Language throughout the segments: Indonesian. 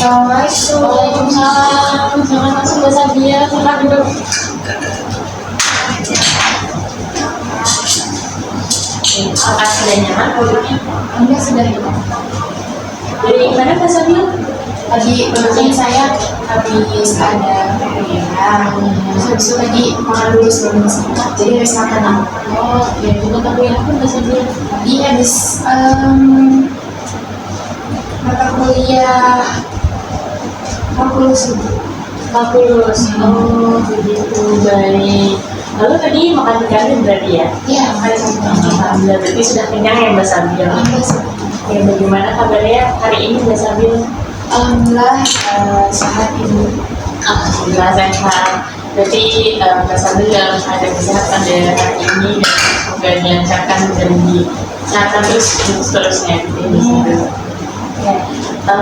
Assalamualaikum. Waalaikumsalam. Jangan langsung bahasa dia. Silakan duduk. Apakah sudah nyaman duduknya? Anda sudah hilang. Dari mana bahasa dia? Tadi barusan saya habis ada kuliah. Habis itu tadi makan dulu sebelum masuk. Jadi habis makan. Oh, ya juga tak boleh apa bahasa dia. Tadi habis mata kuliah 40 ribu. Lulus. Oh, begitu, baik. Lalu tadi makan ikan berarti ya? Iya, makan sama. Alhamdulillah, berarti sudah kenyang ya Mbak Sabil. Ya, bagaimana kabarnya hari ini Mbak Sabil? Alhamdulillah sehat ibu. Alhamdulillah sehat. Berarti Mbak Sabil dalam keadaan sehat pada hari ini dan semoga dilancarkan dan disehatkan terusnya. Ya,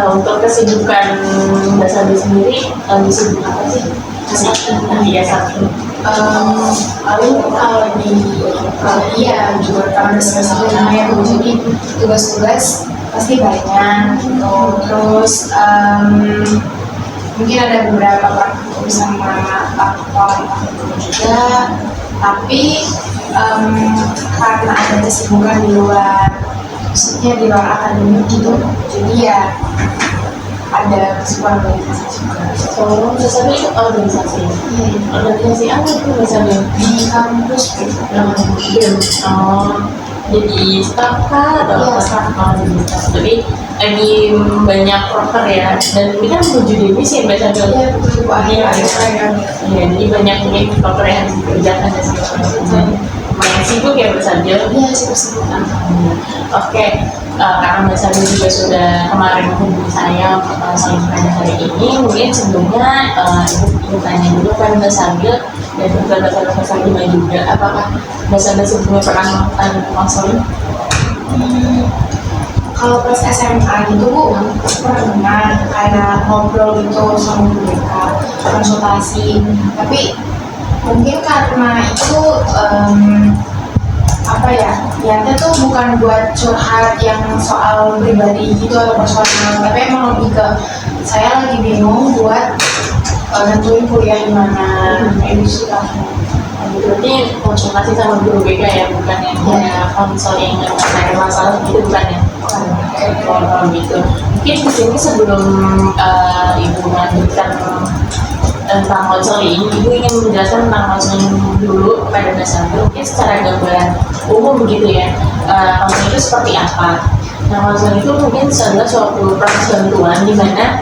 untuk kesibukan Mbak Sabil sendiri, sibuk apa sih? Iya, satu. Lalu kalau di iya juga kalau ada semester namanya tuh, jadi tugas-tugas pasti banyak gitu. Terus mungkin ada beberapa praktikum sama faktor juga, tapi karena ada kesibukan di luar, maksudnya di luar akademik gitu, jadi ya ada kesibukan organisasi juga. Oh, Mbak Sabil ikut organisasi. Organisasi apa itu Mbak Sabil? Di kampus gitu. Oh, jadi staff kah atau Iya, apa? staff. Oh, jadi staff. Jadi lagi banyak proker ya. Dan ini kan menuju divisi ya Mbak Sabil. Iya, betul Bu. Iya, Akhir-akhir. Iya, jadi banyak ini proker yang harus dikerjakan dan segala macam. Lumayan sibuk ya Mbak Sabil. Iya, sibuk-sibuk. Oke, karena Mbak Sabil juga sudah kemarin menghubungi saya untuk saling tanya hari ini, mungkin sebelumnya ibu tanya dulu kan Mbak Sabil dan beberapa Fatimah juga, apakah Mbak Sabil sebelumnya pernah melakukan konseling? Kalau pas SMA gitu Bu, pernah kayak ngobrol gitu sama mereka, konsultasi. Tapi mungkin karena itu apa ya, niatnya tuh bukan buat curhat yang soal pribadi gitu atau personal, tapi emang lebih ke saya lagi bingung buat nentuin kuliah di mana, edisi lah. Berarti konsultasi sama guru BK ya, bukan yang kayak konseling yang ada masalah gitu, bukan ya? Oh, gitu. Mungkin di sini sebelum ibu melanjutkan tentang konseling, ibu ingin menjelaskan tentang konseling dulu kepada Mbak Sabil, mungkin secara gambaran umum begitu ya. Konseling itu seperti apa? Nah, konseling itu mungkin adalah suatu proses bantuan di mana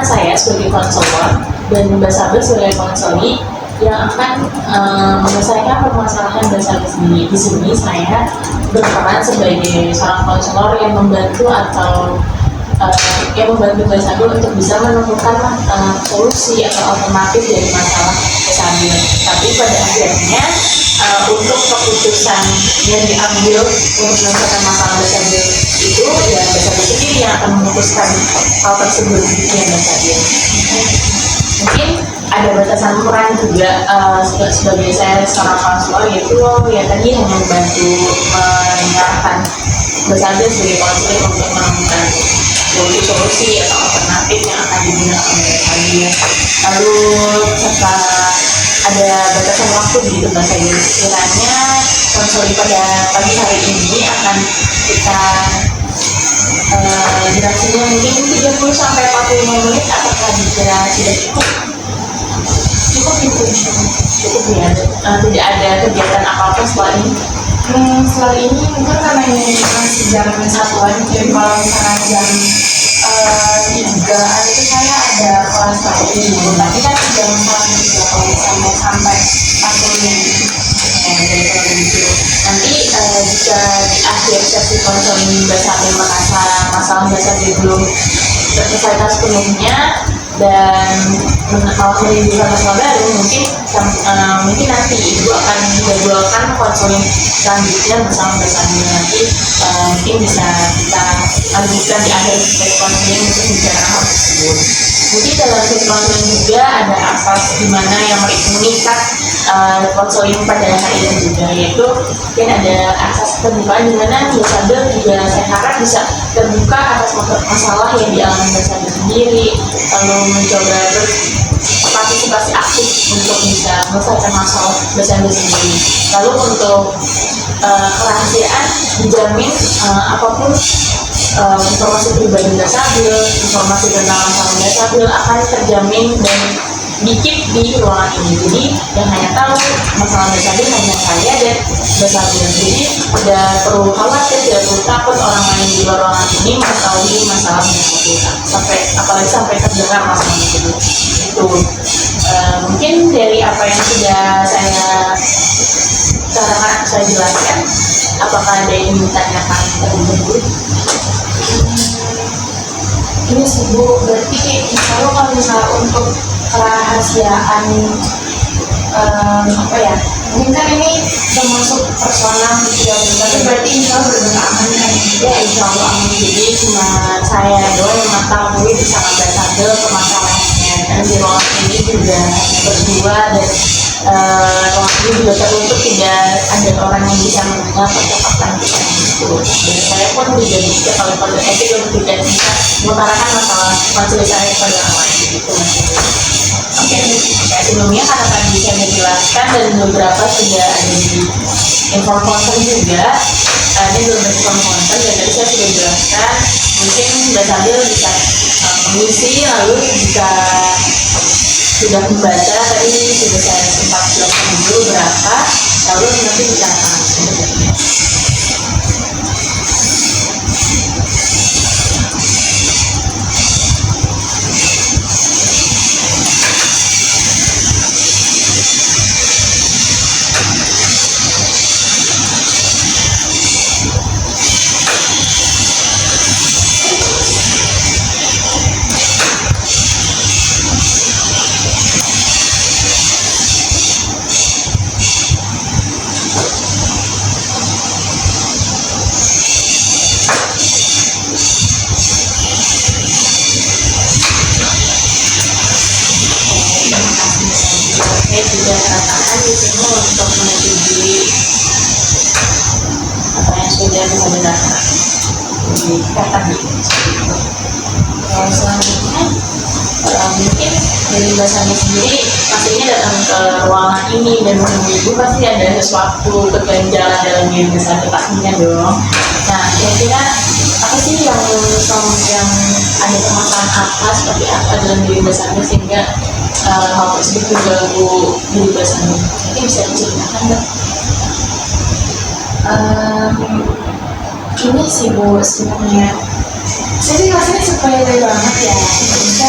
saya sebagai konselor dan Mbak Sabil sebagai konseli yang akan menyelesaikan permasalahan Mbak Sabil sendiri. Di sini saya berperan sebagai seorang konselor yang membantu atau yang membantu Mbak Sabil untuk bisa menemukan solusi atau alternatif dari masalah Mbak Sabil. Tapi pada akhirnya untuk keputusan yang diambil untuk menyelesaikan masalah Mbak Sabil itu ya Mbak Sabil sendiri yang akan memutuskan hal tersebut ya Mbak Sabil. Mungkin ada batasan peran juga sebagai saya seorang konselor, yaitu ya tadi yang membantu mengarahkan Mbak Sabil sebagai konselor untuk menemukan solusi atau alternatif yang akan digunakan oleh Sabil. Lalu serta ada batasan waktu begitu Mbak Sabil. Sekiranya konseling pada pagi hari ini akan kita durasinya mungkin 30 sampai 45 menit, apakah dikira sudah cukup? Cukup itu insyaallah. Cukup ya, tidak ada kegiatan apa-apa setelah ini? Setelah ini mungkin karena ini masih jam satuan, jadi kalau misalnya jam 3 itu saya ada kelas lagi gitu. Tapi kan jam 1 juga kalau misalnya sampai 40 menit. Nanti jika di akhir sesi konseling Mbak Sabil merasa masalah Mbak Sabil belum terselesaikan sepenuhnya dan mau menimbulkan masalah baru, mungkin nanti ibu akan menjadwalkan konseling selanjutnya bersama Mbak Sabil. Nanti mungkin bisa kita lanjutkan di akhir sesi konseling untuk bicara hal tersebut. Mungkin dalam sesi konseling juga ada asas di mana yang mengikat konseling pada hari ini juga, yaitu mungkin ada asas terbuka di mana Mbak Sabil juga saya harap bisa terbuka atas masalah yang dialami Mbak sendiri, lalu mencoba berpartisipasi aktif untuk bisa menyelesaikan masalah Mbak sendiri. Lalu untuk kerahasiaan dijamin, apapun informasi pribadi Mbak Sabil, informasi tentang masalah Mbak Sabil akan terjamin dan dikit di ruangan ini. Jadi yang hanya tahu masalah Mbak Sabil hanya saya dan Mbak Sabil. Jadi tidak perlu khawatir, tidak perlu takut orang lain di luar ruangan ini mengetahui masalah Mbak Sabil, apalagi sampai terdengar masalah Mbak Sabil. Itu mungkin dari apa yang sudah saya jelaskan, apakah ada yang ingin ditanyakan terlebih dahulu? Ini sih Bu, berarti misalnya kalau misalnya untuk kerahasiaan apa ya, mungkin kan ini termasuk personal gitu ya, tapi berarti insya Allah benar-benar aman kan? Ya insya Allah aman. Jadi cuma saya doang yang mengetahui bisa Mbak Sabil permasalahannya, dan di ruangan ini juga hanya berdua, dan ruangan ini juga tertutup, tidak ada orang yang bisa mendengar percakapan kita itu. Dan saya pun juga bisa kalau pada etik tidak bisa mengutarakan masalah majelis saya kepada orang lain gitu Mas. Oke, kayak sebelumnya karena tadi saya menjelaskan dan beberapa sudah ada di inform konten juga, ada beberapa inform konten dan tadi saya sudah jelaskan. Mungkin Mbak Sabil bisa mengisi, lalu jika sudah membaca tadi sudah saya sempat jelaskan dulu berapa, lalu nanti bisa langsung. Saya juga katakan di sini untuk menyetujui apa yang sudah disampaikan di kata selanjutnya, mungkin dari Mbak Sani sendiri pastinya datang ke ruangan ini dan menemui ibu pasti ada sesuatu keganjalan dalam diri Mbak Sani pastinya dong. Nah kira-kira apa sih yang ada permasalahan apa, seperti apa dalam diri Mbak Sani sehingga hal tersebut mengganggu diri Mbak Sani? Mungkin bisa diceritakan Mbak? Ini sih Bu, sebenarnya saya sih rasanya sepele banget ya. Maksudnya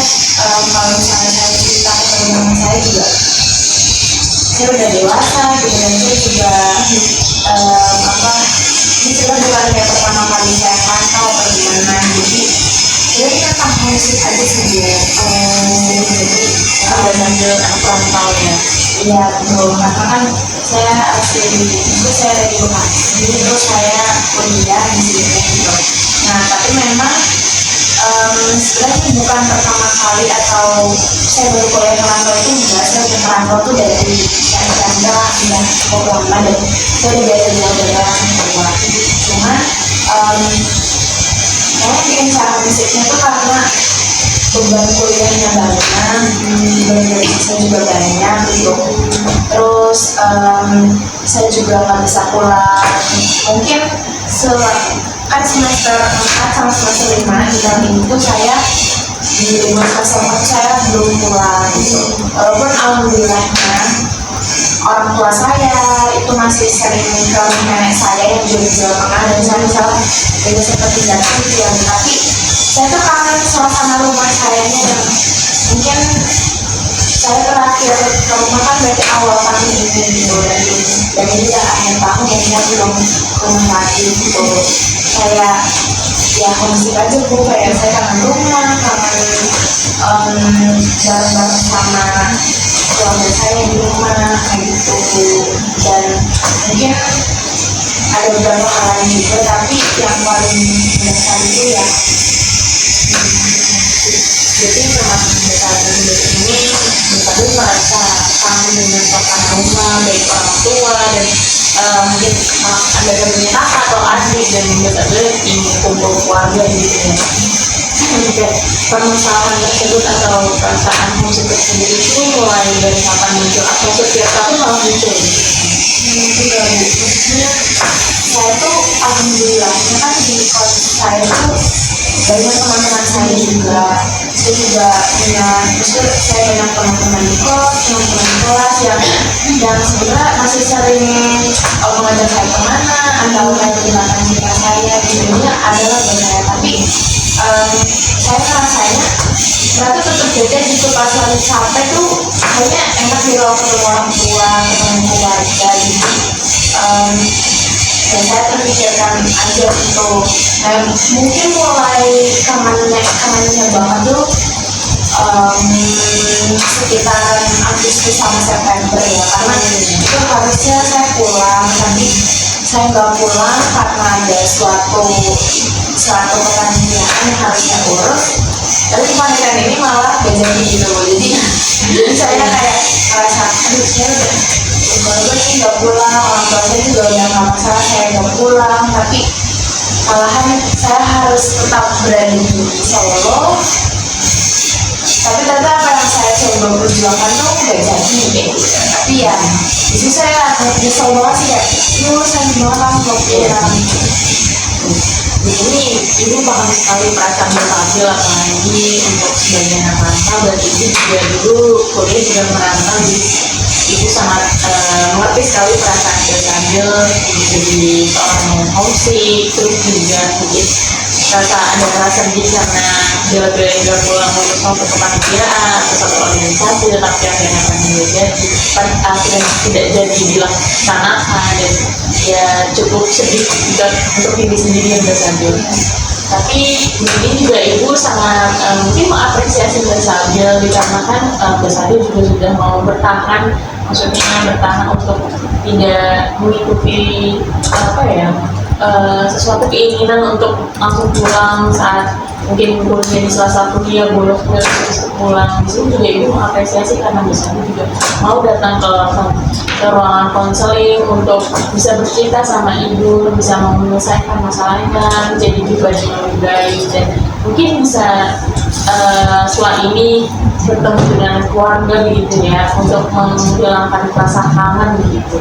kalau misalnya saya cerita ke teman-teman saya juga, saya udah dewasa gitu, dan saya juga ini juga bukan kayak pertama kali saya pantau atau gimana. Jadi tentang musik aja sih Bu. Jadi Ada sambil perantau ya? iya betul, karena kan saya asli itu saya dari Bekasi, terus saya kuliah di sini gitu. Nah tapi memang sebenarnya bukan pertama kali atau saya baru kuliah merantau itu enggak, saya udah merantau tuh dari saya sudah cukup lama dan saya udah biasa belajar semua. Cuma saya bikin cara musiknya tuh karena beban kuliahnya banyak, beban saya juga banyak gitu. Terus saya juga nggak bisa pulang. Mungkin kan semester 4 sama semester 5 di tahun ini tuh saya di libur semester 4 saya belum pulang gitu. Walaupun alhamdulillahnya orang tua saya itu masih sering ke nenek saya yang juga di Jawa Tengah, dan saya misalnya juga seperti datang gitu ya, tapi saya tuh kangen suasana rumah saya yang mungkin saya terakhir ke rumah kan berarti awal tahun ini gitu, dan ini udah akhir tahun dan saya belum rumah lagi gitu. Saya ya homesick aja Bu, kayak saya kangen rumah, kangen bareng-bareng sama keluarga saya di rumah kayak gitu. Dan mungkin ada beberapa hal lain juga, tapi yang paling besar itu ya Jadi termasuk besar ini Mbak merasa kangen dengan suasana rumah, baik orang tua dan mungkin ada temennya kakak atau adik, dan Mbak ingin kumpul keluarga gitu ya. kayak permasalahan tersebut atau perasaan homesick tersebut itu mulai dari kapan muncul atau setiap tahun malah muncul? Itu dari maksudnya saya tuh alhamdulillahnya kan di kos saya tuh banyak teman-teman saya juga. Saya juga punya, justru saya banyak teman-teman di kos, teman-teman di kelas yang sebenarnya masih sering mengajak saya kemana atau kayak mendengarkan cerita saya di dunia adalah buat saya. Tapi saya rasanya ternyata tetap beda gitu pas lagi capek tuh kayaknya enak gitu loh ketemu orang tua, ketemu keluarga gitu. Dan saya terpikirkan aja gitu. Mungkin mulai kangennya banget tuh sekitaran Agustus sama September ya, karena itu harusnya saya pulang tapi saya nggak pulang karena ada suatu pertandingan yang harus saya urus. Tapi kepanitiaan ini malah gak jadi gitu, jadi saya kayak merasa aduh saya kalau gue sih nggak pulang, orang tua saya juga udah nggak masalah saya nggak pulang, tapi malahan saya harus tetap berada di Solo. Tapi ternyata apa yang saya coba perjuangkan tuh nggak jadi gitu. Tapi ya justru saya nyesel banget sih kayak sayang banget nggak pulang. Ini paham sekali perasaan berhasil, apalagi untuk sebagai anak rantau, dan ibu juga dulu kuliah juga merantau, jadi ibu sangat mengerti sekali perasaan berhasil jadi seorang yang homesick, terus juga mungkin ada rasa sedih karena bila-bila nggak pulang untuk suatu kepanitiaan atau satu organisasi, tetapi akhirnya kan akhirnya tidak jadi dilaksanakan, dan ya cukup sedih juga untuk diri sendiri yang bersambil. Tapi mungkin juga ibu sangat mungkin mengapresiasi bersambil dikarenakan bersambil juga sudah mau bertahan, maksudnya bertahan untuk tidak mengikuti sesuatu keinginan untuk langsung pulang saat mungkin kuliah di salah satu kuliah bolos terus pulang. Di sini juga ibu mengapresiasi karena biasanya juga mau datang ke ruangan konseling untuk bisa bercerita sama ibu, bisa menyelesaikan masalahnya, jadi pribadi yang lebih baik, dan mungkin bisa setelah ini bertemu dengan keluarga begitu ya, untuk menghilangkan rasa kangen begitu.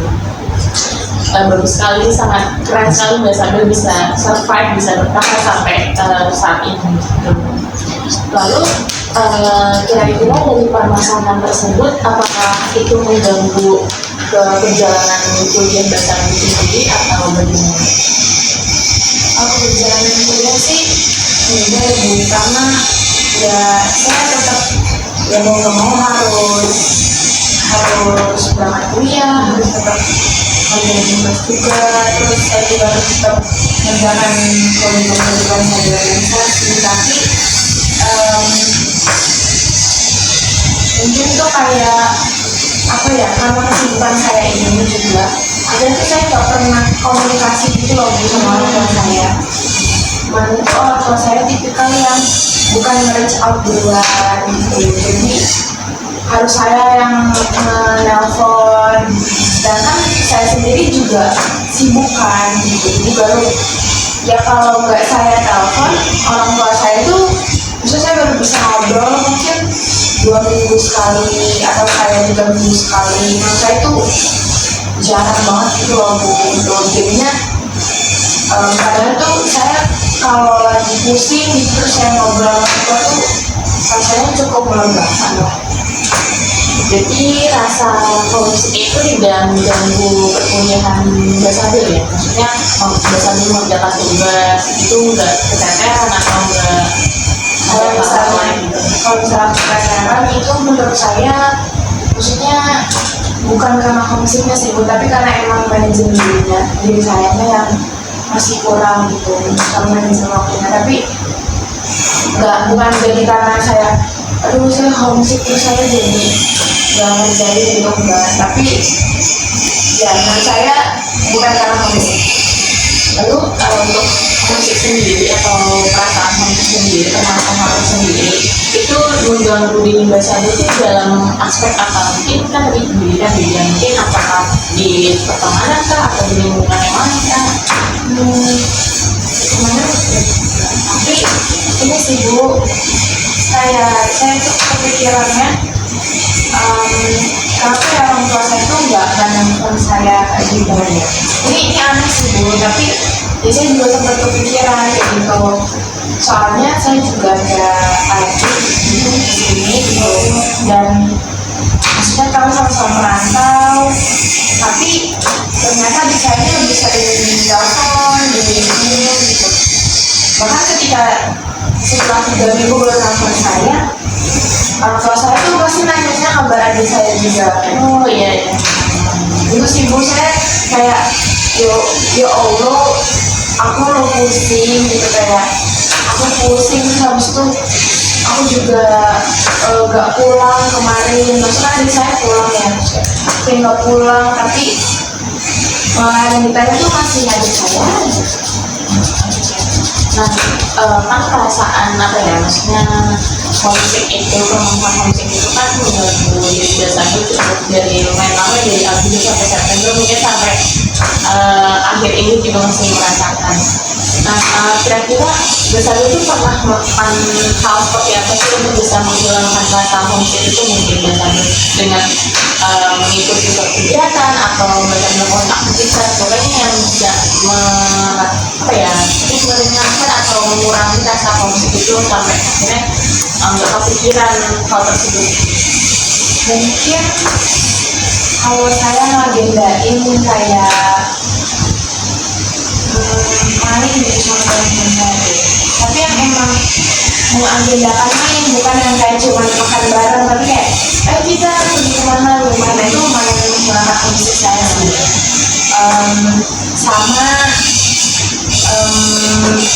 Bagus sekali, sangat keren sekali Mbak Sabil bisa survive, bisa bertahan sampai saat ini. Lalu kira-kira dari permasalahan tersebut, apakah itu mengganggu ke perjalanan kuliah Mbak Sabil sendiri atau bagaimana? Aku perjalanan kuliah sih enggak Bu, karena ya saya tetap ya mau nggak mau harus berangkat kuliah, harus tetap menjadi tugas juga, terus saya juga harus tetap menjalankan kewajiban saya di organisasi. Tapi mungkin tuh kayak apa ya, karena kesibukan saya ini juga ada tuh saya nggak pernah komunikasi gitu loh Bu sama orang tua saya. Mana tuh orang tua saya tipikal yang bukan reach out duluan gitu, jadi harus saya yang menelpon, sedangkan saya sendiri juga sibuk kan gitu. Jadi baru ya kalau nggak saya telepon orang tua saya tuh bisa saya baru bisa ngobrol mungkin 2 minggu sekali atau kayak 3 minggu sekali. Menurut saya tuh jarang banget gitu loh Bu, untuk jadinya kadang tuh saya kalau lagi pusing gitu terus saya ngobrol sama orang tua tuh rasanya cukup melegakan lah. Jadi rasa homesick itu tidak mengganggu perkuliahan Mbak Sabil ya? Maksudnya Mbak Sabil mengerjakan tugas itu nggak keteteran atau nggak Kalau misalnya keteteran itu menurut saya maksudnya bukan karena homesicknya sih Bu, tapi karena emang manajemen diri saya yang masih kurang gitu, sama manajemen waktunya. Tapi bukan jadi karena saya aduh saya homesick terus saya jadi nggak ngerjain gitu, enggak. Tapi ya menurut saya bukan karena homesick. Lalu untuk homesick sendiri atau perasaan homesick sendiri, permasalahan sendiri itu mengganggu diri Mbak Sabil itu dalam aspek apa? Mungkin kan tadi pendidikan juga, mungkin apakah di pertemanan kah atau di lingkungan yang lain kah? Kemana? Tapi ini sih Bu, saya tuh kepikirannya kenapa ya orang tua saya tuh nggak menonton saya kayak gitu. Ini aneh sih Bu, tapi ya saya juga sempat kepikiran kayak gitu. Soalnya saya juga ada adik gitu di sini gitu, dan maksudnya kami sama-sama merantau, tapi ternyata di saya lebih sering telepon, gitu. Bahkan ketika setelah 3 minggu baru telepon saya, orang tua saya tuh pasti nanya kabar adik saya juga. Oh iya iya. Itu sih Bu, saya kayak ya Allah, aku lo pusing gitu, kayak aku pusing, terus habis itu aku juga gak pulang kemarin. Maksudnya adik saya pulang ya, saya gak pulang, tapi malah yang ditanya tuh masih adik saya. Nah, kan perasaan apa ya, maksudnya homesick itu, kemampuan homesick itu kan mengganggu diri biasanya cukup dari lumayan lama, dari Agustus sampai September, mungkin sampai akhir ini juga masih merasakan. Nah, kira-kira Besalu itu pernah melakukan hal seperti apa sih untuk bisa menghilangkan rasa homesick itu, mungkin Besalu dengan mengikuti suatu kegiatan atau melakukan aktivitas pokoknya yang bisa apa ya, meringankan atau mengurangi rasa homesick itu sampai akhirnya nggak kepikiran hal tersebut. Mungkin kalau saya ngagendain kayak main gitu sama teman-teman, tapi yang emang mengagendakannya yang bukan yang kayak cuma makan bareng, tapi kayak kita pergi kemana itu lumayan menggunakan kondisi saya sih. Sama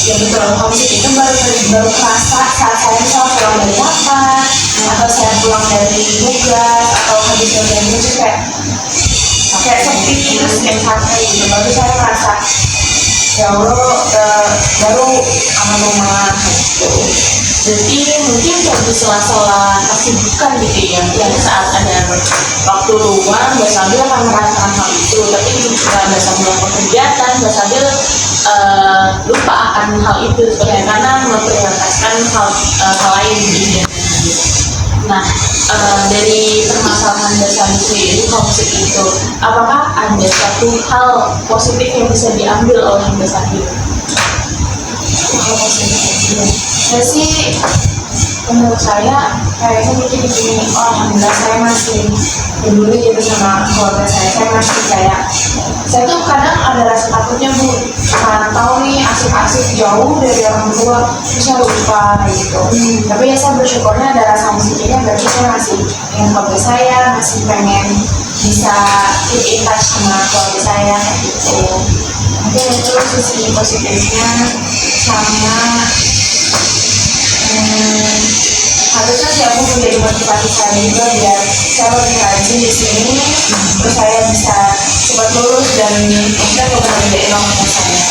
ya betul, homesick itu baru kerasa saat saya misal pulang dari rapat, atau saya pulang dari tugas, atau habis dari itu kayak sepi terus kayak santai gitu, baru saya merasa ya Allah, baru sama rumah gitu. Jadi mungkin di sela-sela kesibukan gitu ya, yang saat ada waktu luang Mbak Sambil akan merasakan hal itu, tapi jika Mbak Sambil melakukan kegiatan, Mbak Sambil lupa akan hal itu karena memprioritaskan hal lain gitu ya. Nah, dari permasalahan Mbak Sambil sendiri homesick itu, apakah ada satu hal positif yang bisa diambil oleh Mbak Sambil? Saya sih, menurut saya kayaknya mikir gini, alhamdulillah saya masih peduli gitu sama keluarga saya masih kayak, saya tuh kadang ada rasa takutnya Bu, tahu nih asik-asik jauh dari orang tua, terus saya lupa kayak gitu. Tapi ya saya bersyukurnya ada rasa musiknya, berarti saya masih ingin keluarga saya, masih pengen bisa keep in touch sama keluarga saya kayak gitu. Mungkin itu sisi positifnya. Sama harusnya sih aku menjadi motivasi saya juga biar saya lebih rajin di sini, terus saya bisa cepat lulus dan maksudnya ngebahagiain orang tua saya.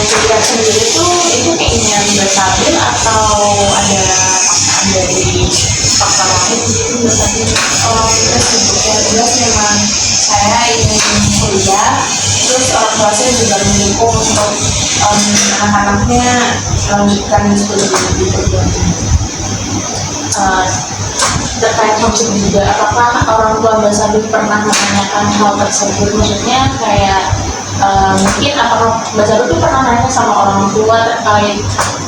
Tugas sendiri itu keinginan Mbak Sambil atau ada paksaan dari faktor lain gitu Mbak Sambil? Terus ya jelas memang saya ingin kuliah, terus orang tua saya juga mendukung untuk anak-anaknya melanjutkan studi di perguruan tinggi. Terkait homesick juga, apakah orang tua Mbak Sambil pernah menanyakan hal tersebut? Maksudnya kayak mungkin apakah Mbak Sambil tuh pernah nanya sama orang tua terkait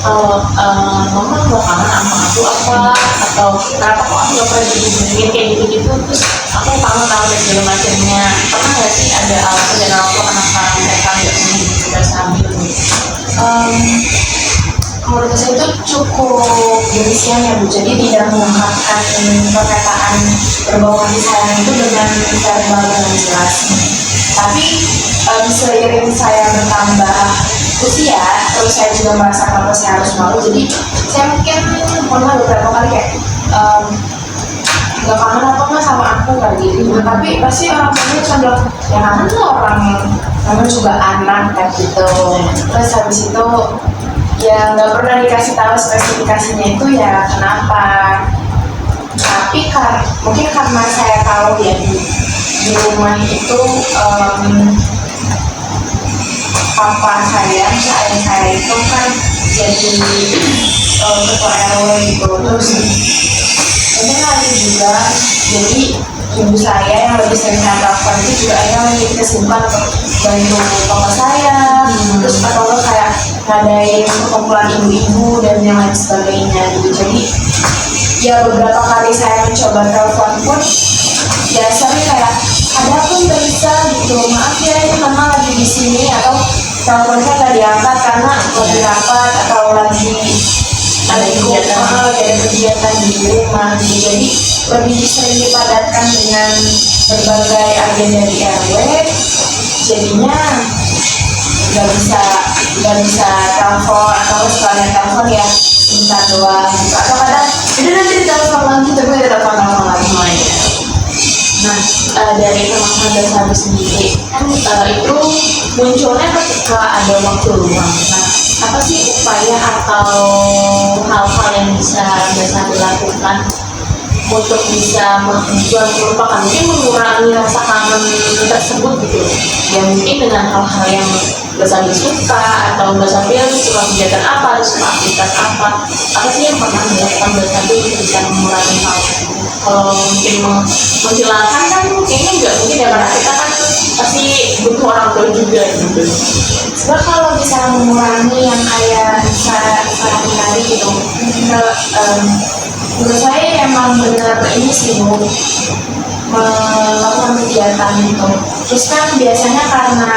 mama mau kangen sama aku apa, atau kenapa kok aku gak pernah dihubungin kayak gitu-gitu, terus aku kangen sama dan segala macamnya. Pernah nggak sih ada alasan dan orang tua kenapa mereka nggak menghubungi Mbak Sambil gitu? Menurut saya itu cukup berisian ya Bu, jadi tidak mengungkapkan perkataan berbau kasih sayang itu dengan verbal dengan jelas. Tapi seiring saya bertambah usia, terus saya juga merasa kalau saya harus malu, jadi saya mungkin pernah beberapa kali kayak gak kangen apa nggak sama aku kayak gitu. Tapi pasti orang tuanya cuma bilang ya kangen tuh orang, namanya juga anak kayak gitu. Terus habis itu ya nggak pernah dikasih tahu spesifikasinya itu ya kenapa. Tapi mungkin karena saya tahu ya di rumah itu papa saya, misalnya ayah saya itu kan jadi ketua RW gitu. Terus mungkin lagi juga jadi ibu saya yang lebih sering saya telepon itu juga akhirnya lagi kesibukan untuk bantu papa saya. Terus atau enggak kayak ngadain perkumpulan ibu-ibu dan yang lain sebagainya gitu. Jadi ya beberapa kali saya mencoba telepon pun ya sering kayak ada pun nggak bisa gitu, maaf ya ini mama lagi di sini, atau teleponnya nggak diangkat karena lagi rapat atau lagi ada kegiatan di rumah gitu. Jadi lebih sering dipadatkan dengan berbagai agenda di RW, jadinya nggak bisa telepon, atau sekalian telepon ya minta doang gitu, atau kadang udah nanti ditelepon lagi tapi ada telepon lagi. Nah, dari teman Dasabi sendiri kan itu munculnya ketika ada waktu luang. Nah, apa sih upaya atau hal-hal yang bisa Dasabi lakukan untuk bisa melupakan, mungkin mengurangi rasa kangen tersebut gitu? Ya mungkin dengan hal-hal yang Dasabi suka, atau Dasabi suka kegiatan apa, suka aktivitas apa sih yang pernah dilakukan Dasabi untuk bisa mengurangi hal tersebut? Kalau mungkin menghilangkan kan kayaknya nggak mungkin ya, karena kita kan pasti butuh orang tua juga gitu. Sebab kalau bisa mengurangi yang kayak sehari-hari gitu, menurut saya emang benar ini sih Bu, melakukan kegiatan gitu. Terus kan biasanya karena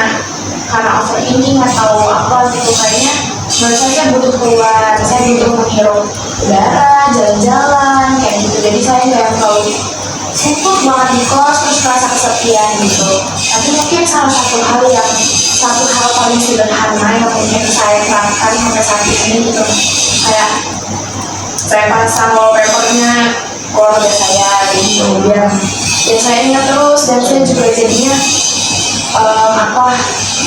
overthinking atau apa gitu, kayaknya menurut saya butuh keluar, saya butuh menghirup udara, jalan-jalan kayak gitu. Jadi saya nggak terlalu suntuk banget di kos terus merasa kesepian gitu. Tapi mungkin satu hal paling sederhana yang mungkin saya terapkan sampai saat ini gitu, kayak saya pasang wallpapernya keluarga saya gitu, biar saya ingat terus, dan saya juga jadinya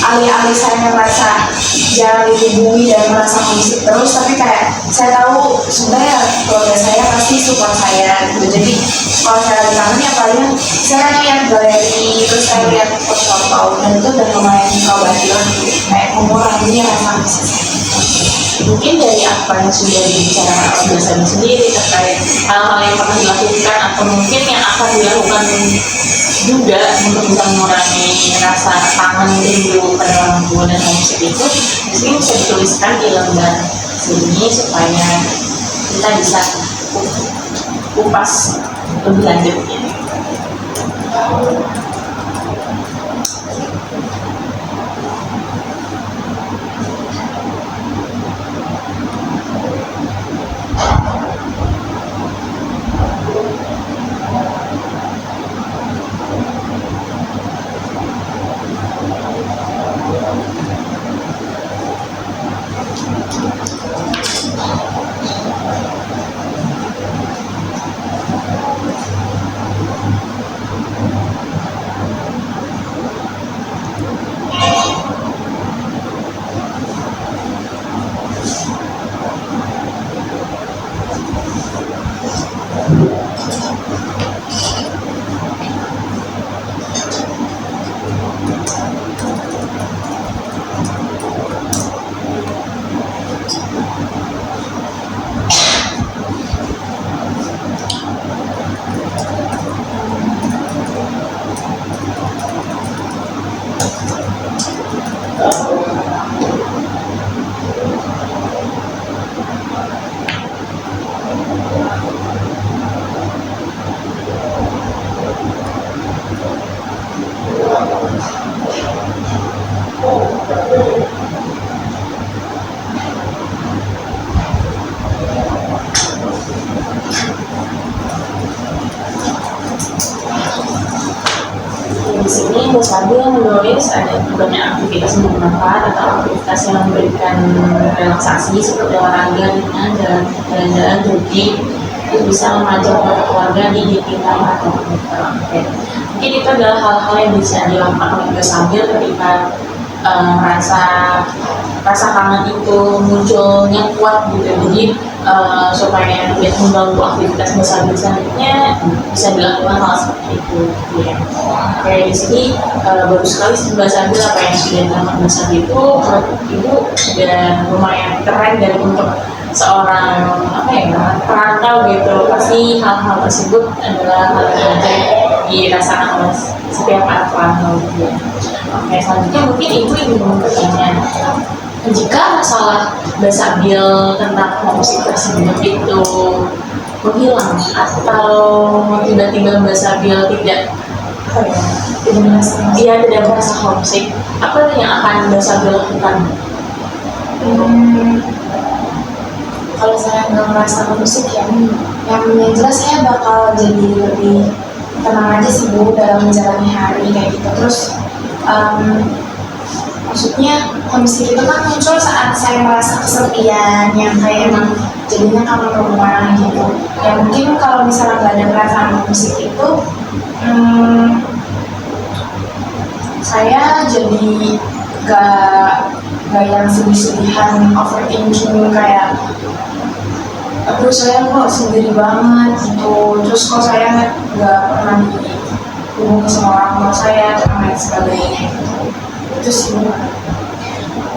alih-alih saya merasa jarang dihubungi dan merasa homesick terus, tapi kayak saya tahu sebenarnya keluarga saya pasti support saya gitu. Jadi kalau saya lagi kangen ya paling saya lihat galeri, terus saya lihat foto-foto, dan itu udah lumayan mengobati lah gitu, kayak mengurangi rasa homesick. Mungkin dari apa yang sudah dibicarakan oleh Dasabi sendiri terkait hal-hal yang pernah dilakukan, atau mungkin yang akan dilakukan juga untuk bisa mengurangi rasa kangen rindu pada orang tua dan homesick itu, mungkin bisa dituliskan di lembar sini supaya kita bisa kupas lebih lanjut gitu. Di sini Dasabi menulis ada banyak aktivitas yang bermanfaat atau aktivitas yang memberikan relaksasi seperti olahraga, ringan, jalan-jalan, jogging, itu bisa mengajak keluarga di kita atau komputer. Mungkin itu adalah hal-hal yang bisa dilakukan oleh Dasabi ketika rasa rasa kangen itu munculnya kuat gitu. Jadi supaya tidak mengganggu aktivitas Basabil selanjutnya bisa dilakukan hal seperti itu gitu ya. Kayak di sini baru sekali sih Basabil apa yang sudah dilakukan Basabil itu menurut ibu sudah lumayan keren dan untuk seorang apa ya perantau gitu, pasti hal-hal tersebut adalah hal yang wajib dirasakan oleh setiap anak perantau gitu. Oke, selanjutnya mungkin ibu ingin bertanya, jika masalah Basabil tentang musik tersebut itu menghilang atau tiba-tiba Basabil tidak apa ya, tidak merasa homesick, apa yang akan Basabil lakukan? Kalau saya nggak merasa musik ya, yang jelas saya bakal jadi lebih tenang aja sih Bu dalam menjalani hari kayak gitu. Terus maksudnya homesick itu kan muncul saat saya merasa kesepian yang kayak emang jadinya kangen rumah gitu. Ya mungkin kalau misalnya nggak ada perasaan homesick itu saya jadi gak yang sedih-sedihan overthinking kayak aduh saya kok sendiri banget gitu, terus kok saya nggak pernah dihubungi sama orang tua saya dan lain sebagainya gitu. Itu sih.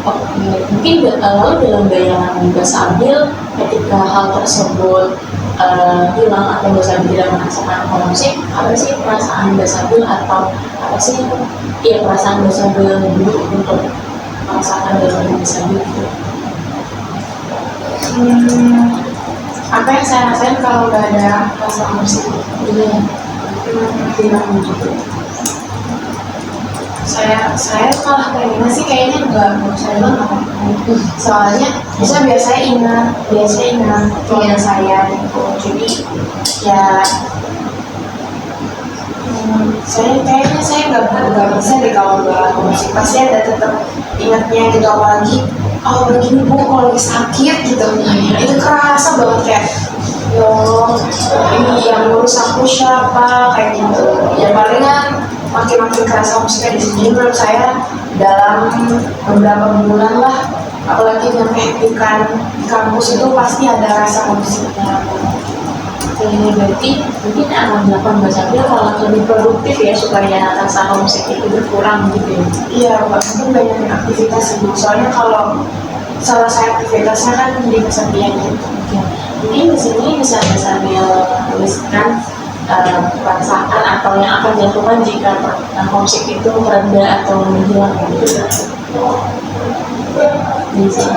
Oke, mungkin lalu dalam bayangan Basabil ketika hal tersebut hilang atau Basabil tidak merasakan homesick, apa sih perasaan Basabil atau apa sih perasaan Basabil dulu untuk merasakan dalam Basabil itu? Apa yang saya rasain kalau nggak ada rasa homesick Iya, hilang gitu. Saya malah pengen sih kayaknya nggak saya banget. Soalnya biasanya ingat keluarga saya gitu. Jadi ya saya nggak bisa deh kalau nggak musik, pasti ada tetap ingatnya gitu, apalagi begini Bu kalau lagi sakit gitu, itu kerasa banget kayak yo ini yang ngurus aku siapa kayak gitu. Ya palingan makin kerasa musiknya di sini menurut saya dalam beberapa bulan lah, apalagi dengan kehektikan di kampus itu pasti ada rasa musiknya. Ini berarti mungkin akan dilakukan Basabil kalau lebih produktif ya supaya rasa homesick itu berkurang gitu ya. Iya, mungkin banyak aktivitas sih. Soalnya kalau salah saya aktivitasnya kan di kesepian gitu. Mungkin di sini bisa Basabil tuliskan perasaan atau yang akan dilakukan jika homesick itu mereda atau menghilang gitu. Bisa.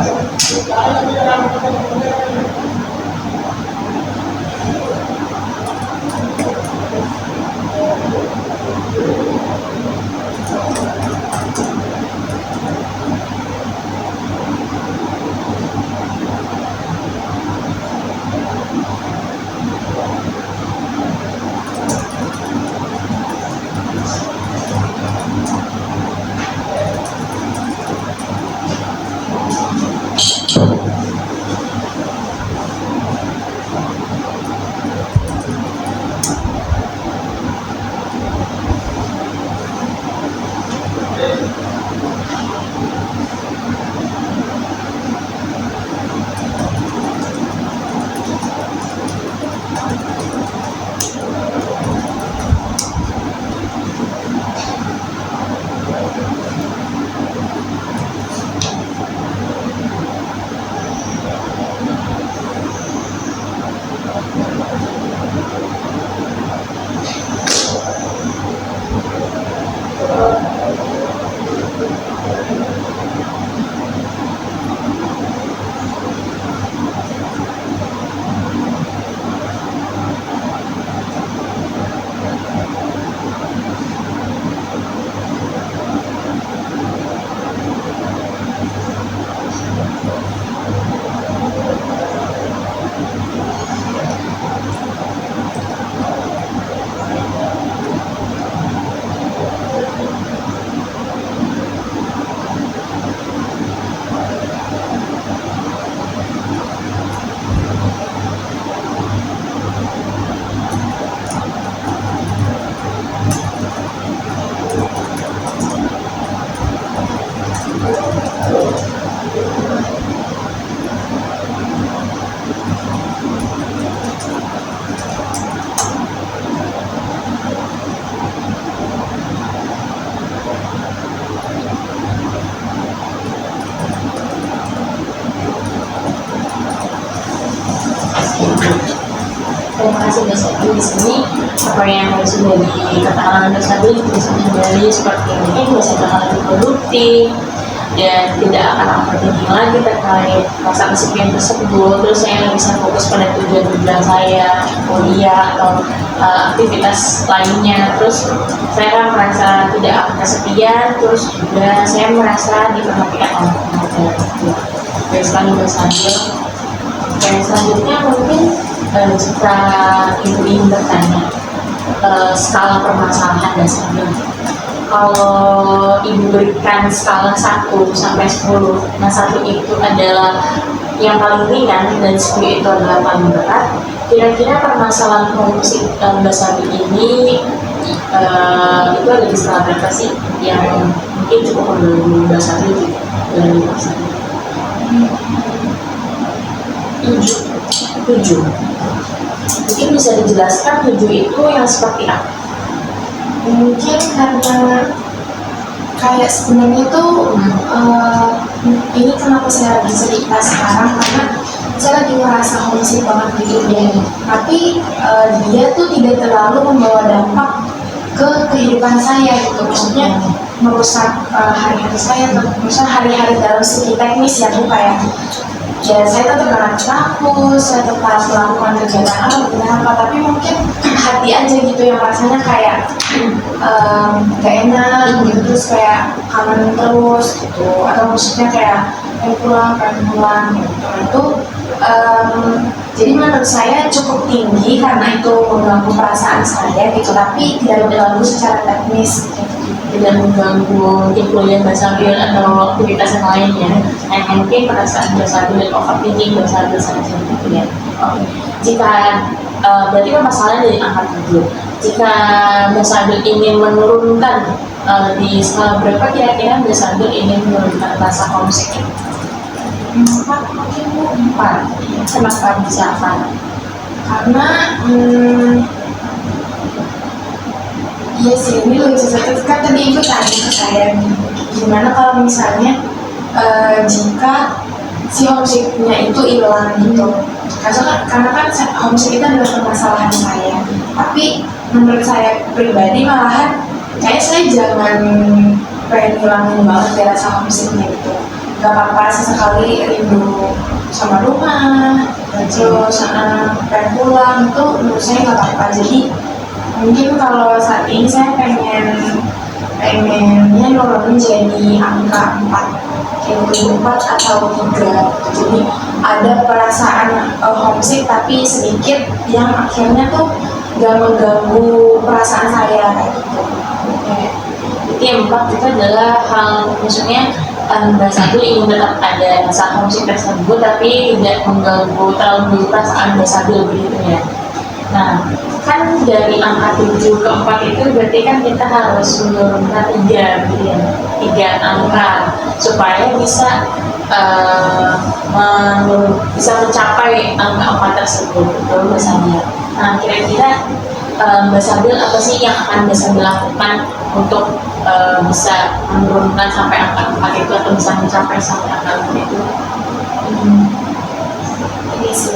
Terima kasih Mbak Sabi. Di sini apa yang sudah dikatakan Mbak Sabi bisa menjadi seperti mungkin bisa akan lebih produktif dan tidak akan overthinking lagi terkait rasa kesepian tersebut. Terus saya bisa fokus pada tujuan-tujuan saya, kuliah atau aktivitas lainnya. Terus saya akan merasa tidak akan kesepian. Terus juga saya merasa diperhatikan oleh teman-teman. Baik sekali Mbak Sabi. Oke, selanjutnya mungkin jika ibu ingin bertanya skala permasalahan dasarnya, kalau ibu berikan skala 1 sampai 10, nah 1 itu adalah yang paling ringan dan 10 itu adalah paling berat, kira-kira permasalahan korupsi Mbak Sabi ini itu ada di skala berapa sih yang mungkin cukup mengganggu Mbak Sabi dalam hidup Sabi? 7. Mungkin bisa dijelaskan 7 itu yang seperti apa? Mungkin karena kayak sebenarnya tuh ini kenapa saya lagi cerita sekarang, karena saya lagi ngerasa homesick banget gitu ya. Tapi dia tuh tidak terlalu membawa dampak ke kehidupan saya gitu, maksudnya merusak hari-hari saya, misalnya hari-hari dalam segi teknis ya, tuh kayak ya saya tetap berangkat kampus, saya tetap melakukan kegiatan apa, tapi mungkin hati aja gitu yang rasanya kayak gak enak gitu, terus kayak kangen terus gitu, atau maksudnya kayak pengen pulang gitu. Itu jadi menurut saya cukup tinggi karena itu mengganggu perasaan saya gitu, tapi tidak mengganggu secara teknis gitu. Tidak mengganggu kuliah Mbak Sabi atau aktivitas yang lainnya. Mungkin perasaan Mbak Sabi dan overthinking Mbak Sabi saja gitu ya. Oke. Jika berarti kan masalahnya dari angka 7. Jika Mbak Sabi ingin menurunkan di skala berapa kira-kira Mbak Sabi ingin menurunkan rasa homesick? 4, mungkin 4. Kenapa bisa 4? Karena iya sih, ini lucu sekali. Kan tadi ibu tanya ke saya gimana kalau misalnya jika si homesicknya itu hilang gitu. Karena kan homesick itu adalah permasalahan saya. Tapi menurut saya pribadi malahan kayak saya jangan pengen hilangin banget ya rasa homesicknya gitu. Gak apa-apa sesekali rindu sama rumah, terus pengen pulang, itu menurut saya gak apa-apa. Jadi mungkin kalau saat ini saya pengennya nurunin jadi angka 4, kayak 4 atau 3. Jadi ada perasaan homesick tapi sedikit yang akhirnya tuh gak mengganggu perasaan saya kayak gitu. Jadi yang 4 itu adalah hal, maksudnya Mbak Sabi ingin tetap ada rasa homesick tersebut tapi tidak mengganggu terlalu perasaan Mbak Sabi begitu ya. Nah, kan dari angka 7 ke 4 itu berarti kan kita harus menurunkan 3 gitu ya, 3 angka supaya bisa bisa mencapai angka 4 tersebut, betul Mbak Sabi. Nah, kira-kira Mbak Sabi apa sih yang akan Mbak Sabi lakukan untuk bisa menurunkan sampai angka 4 itu atau bisa mencapai sampai angka 4 itu? Ini sih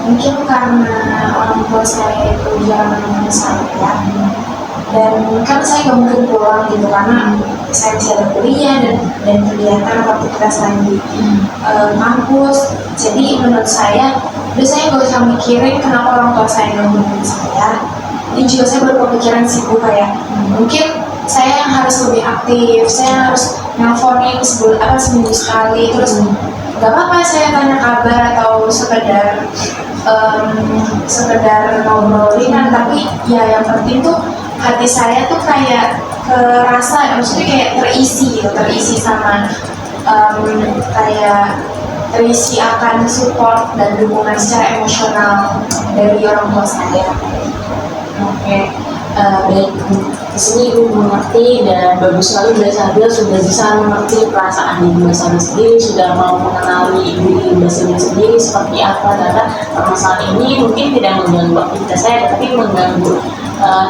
mungkin karena orang tua saya itu jarang menemani saya, dan kan saya nggak mungkin pulang gitu karena saya masih ada kuliah dan kegiatan atau aktivitas lain di kampus. Jadi menurut saya biasanya nggak usah mikirin kenapa orang tua saya nggak menemani saya. Ini juga saya berpikiran sih Bu, kayak mungkin saya yang harus lebih aktif, saya harus nelfonin seminggu sekali, terus gak apa-apa saya tanya kabar atau sekedar ngobrol ringan, tapi ya yang penting tuh hati saya tuh kayak kerasa, maksudnya kayak terisi sama kayak terisi akan support dan dukungan secara emosional dari orang tua saya. Oke, baik. Di sini Ibu mengerti dan bagus sekali Mbak Sabi sudah bisa mengerti perasaan Mbak Sabi sendiri, sudah mau mengenali diri Mbak Sabi sendiri seperti apa, karena permasalahan ini mungkin tidak mengganggu aktivitas saya, tapi mengganggu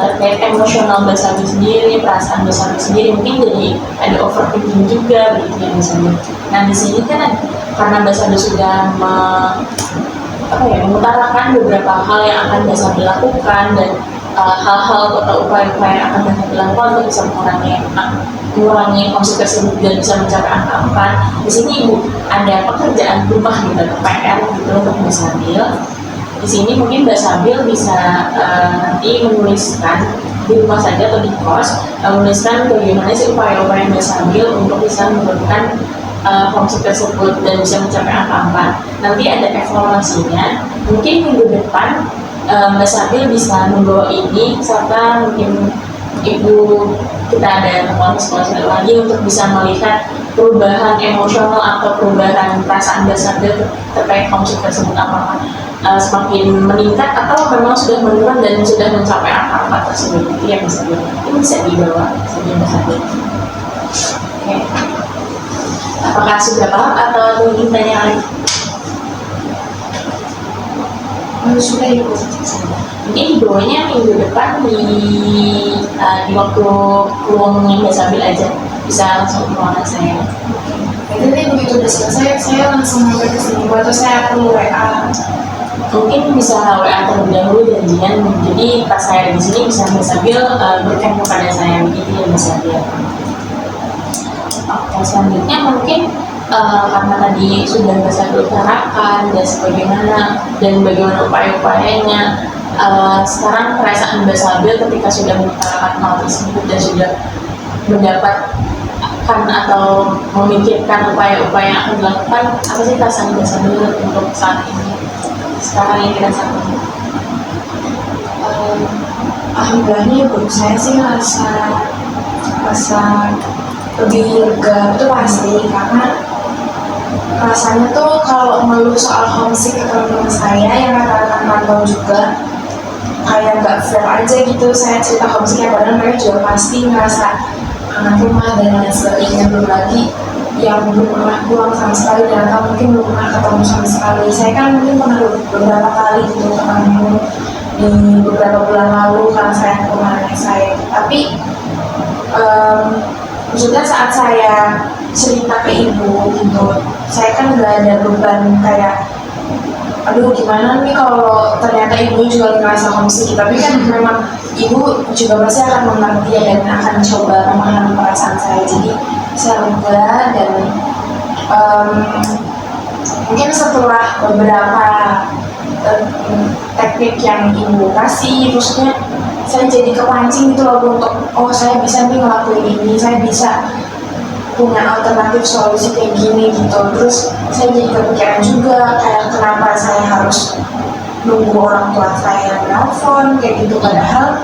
terkait emosional Mbak Sabi sendiri, perasaan Mbak Sabi sendiri, mungkin jadi ada overthinking juga begitu ya Mbak Sabi. Nah di sini kan karena Mbak Sabi sudah mengutarakan beberapa hal yang akan bisa dilakukan dan hal-hal atau upaya-upaya yang akan dapat dilakukan untuk bisa mengurangi konflik tersebut dan bisa mencapai angka 4. Di sini Ibu ada pekerjaan rumah gitu, PR gitu untuk Mbak Sabil. Di sini mungkin Mbak Sabil bisa nanti menuliskan di rumah saja atau di kos, menuliskan bagaimana sih upaya-upaya Mbak Sabil untuk bisa menurunkan konflik tersebut dan bisa mencapai angka 4. Nanti ada evaluasinya. Mungkin minggu depan Mbak Sabil bisa membawa ini serta mungkin Ibu kita ada konsultasi lagi untuk bisa melihat perubahan emosional atau perubahan perasaan Mbak Sabil terkait konflik tersebut, apakah semakin meningkat atau memang sudah menurun dan sudah mencapai angka 4 tersebut. Itu yang bisa ini bisa dibawa saja Mbak Sabil. Oke. Apakah sudah paham atau ingin tanya lagi? Sudah Ibu. Mungkin dibawanya minggu depan di waktu luangnya Mbak Sabil aja, bisa langsung ke ruangan saya. Jadi begitu udah selesai, saya langsung sampai ke sini. Atau saya perlu WA? Mungkin bisa WA terlebih dahulu janjian. Jadi pas saya di sini bisa Mbak Sabil berikan kepada saya begitu ya Mbak Sabil. Oke, selanjutnya mungkin karena tadi sudah Mbak Sabil utarakan dan bagaimana upaya-upayanya, sekarang perasaan Mbak Sabil ketika sudah mengutarakan hal tersebut dan sudah mendapatkan atau memikirkan upaya-upaya yang akan dilakukan, apa sih perasaan Mbak Sabil untuk saat ini, sekarang yang kita rasakan? Alhamdulillahnya Ibu, saya sih merasa lebih lega, itu pasti, karena rasanya tuh kalau ngeluh soal homesick ke teman-teman saya yang rata-rata merantau juga kayak nggak fair aja gitu saya cerita homesicknya, padahal mereka juga pasti ngerasa kangen rumah dan lain sebagainya. Belum lagi yang belum pernah pulang sama sekali dan atau mungkin belum pernah ketemu sama sekali. Saya kan mungkin pernah beberapa kali gitu ketemu di beberapa bulan lalu karena saya ke rumah nenek saya, tapi maksudnya saat saya cerita ke ibu gitu, saya kan nggak ada beban kayak aduh gimana nih kalau ternyata ibu juga ngerasa homesick, tapi kan memang ibu juga pasti akan mengerti dan akan coba memahami perasaan saya. Jadi saya lega dan mungkin setelah beberapa teknik yang ibu kasih, maksudnya saya jadi kepancing gitu loh untuk saya bisa nih ngelakuin ini, saya bisa punya alternatif solusi kayak gini gitu. Terus saya jadi kepikiran juga kayak kenapa saya harus nunggu orang tua saya nelfon kayak gitu, padahal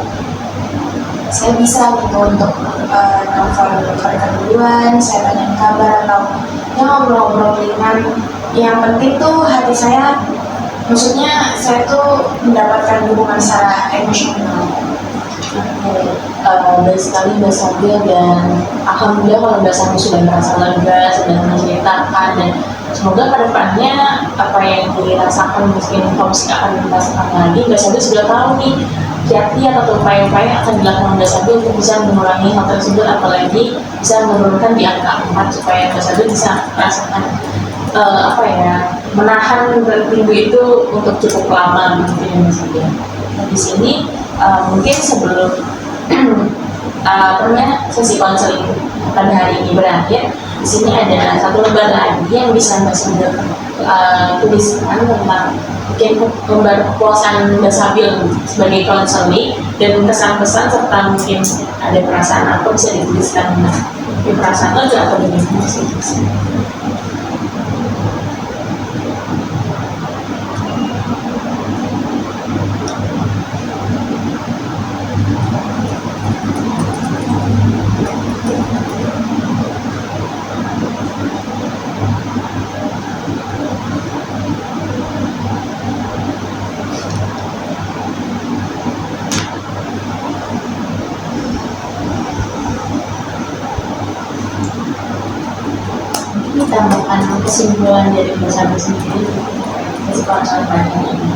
saya bisa gitu untuk nelfon mereka duluan, saya tanya kabar atau ya ngobrol-ngobrol ringan. Yang penting tuh hati saya, maksudnya saya tuh mendapatkan dukungan secara emosional. Baik sekali Mbak Sabil, dan alhamdulillah kalau Mbak Sabil sudah merasa lega, sudah menceritakan, dan semoga pada depannya apa yang dirasakan mungkin homesick akan dirasakan lagi. Mbak Sabil sudah tahu nih kiat-kiat atau upaya-upaya yang akan dilakukan Mbak Sabil untuk bisa mengurangi hal tersebut, apalagi bisa menurunkan di angka 4 supaya Mbak Sabil bisa merasakan menahan rindu itu untuk cukup lama gitu ya Mbak Sabil. Nah, di sini mungkin sebelum sesi konseling pada hari ini berakhir, di sini ada satu lembar lagi yang bisa Mbak Sabil tuliskan tentang mungkin lembar kepuasan Mbak Sabil sebagai konseling dan kesan-kesan serta mungkin ada perasaan apa bisa dituliskan di perasaan aja atau di sih. Tambahkan kesimpulan dari Mbak Sabil sendiri kesimpulan pada hari ini.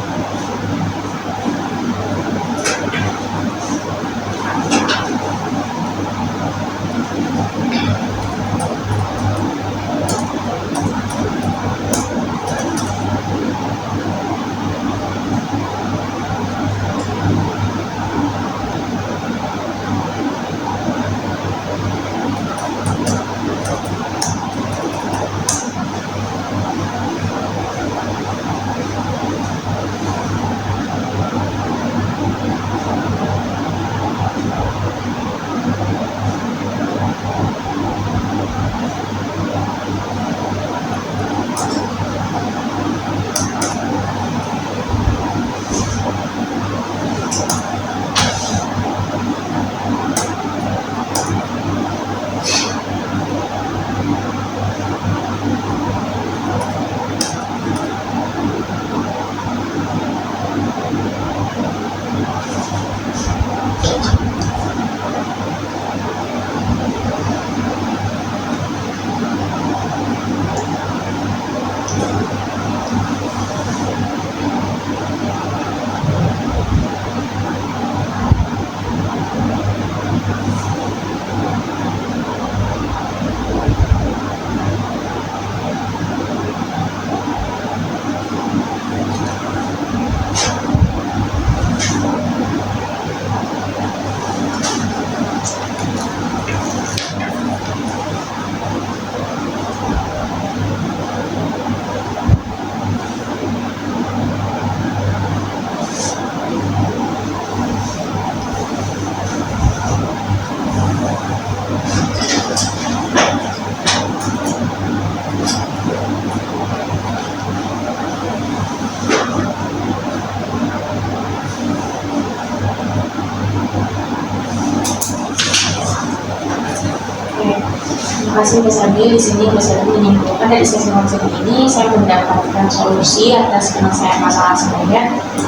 kasih Mbak Sabil. Di sini Mbak Sabil menyimpulkan dari sesi konseling ini saya mendapatkan solusi atas penyelesaian masalah saya,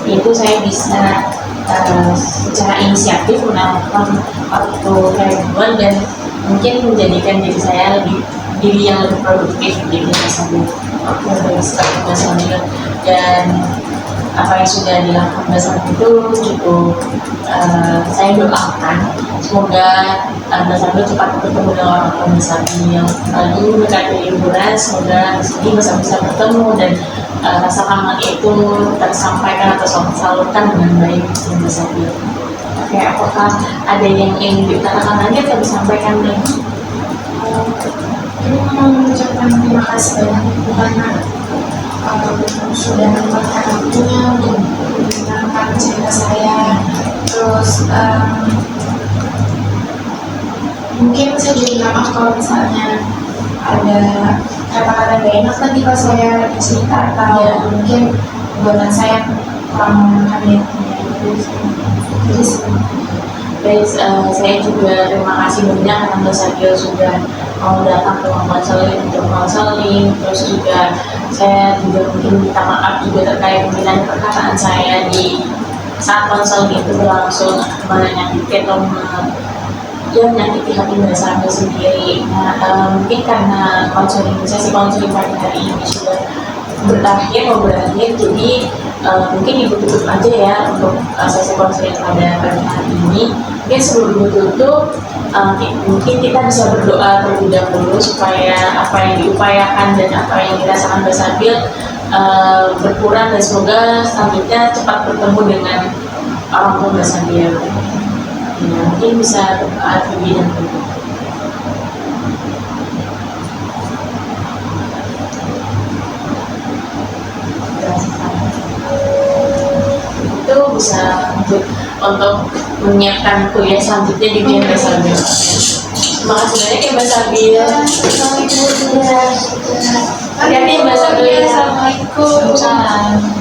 yaitu saya bisa secara inisiatif menambahkan waktu kerinduan dan mungkin menjadikan diri saya diri yang lebih produktif di Mbak Sabil. Oke, dari Mbak Sabil, dan apa yang sudah dilakukan Mbak Sabil itu cukup saya doakan semoga Mbak Sabil cepat bertemu dengan orang tua Mbak Sabil, lalu mendekati liburan semoga di sini Mbak Sabil bisa bertemu dan rasa kangen itu tersampaikan atau tersalurkan dengan baik di Mbak Sabil. Oke, apakah ada yang ingin diutarakan lagi atau disampaikan nih? Ini mau mengucapkan terima kasih banyak karena sudah menyempatkan waktunya untuk mendengarkan cerita saya. Terus mungkin saya juga minta maaf kalau misalnya ada kata-kata gak enak tadi pas saya cerita atau mungkin buatan saya kurang mengenai jadi Baik, saya juga terima kasih banyak karena Mbak Sabil sudah mau datang ke ruang konseling untuk konseling. Terus juga saya juga mungkin minta maaf juga terkait dengan perkataan saya di saat konseling itu berlangsung menyakiti atau menyakiti hati Mbak Sabil sendiri. Nah, mungkin karena sesi konseling pada hari ini sudah mau berakhir, jadi mungkin ditutup aja ya untuk sesi konseling pada hari ini. Mungkin sebelum ditutup, mungkin kita bisa berdoa terlebih dahulu supaya apa yang diupayakan dan apa yang dirasakan Mbak Sabil berkurang dan semoga selanjutnya cepat bertemu dengan orang tua Mbak Sabil. Ya, mungkin bisa berdoa terlebih dahulu. Itu bisa untuk menyiapkan kuliah selanjutnya di Mbak Sabil. Terima kasih banyak ya Mbak Sabil. Hati-hati Mbak Sabil. Assalamualaikum. Waalaikumsalam.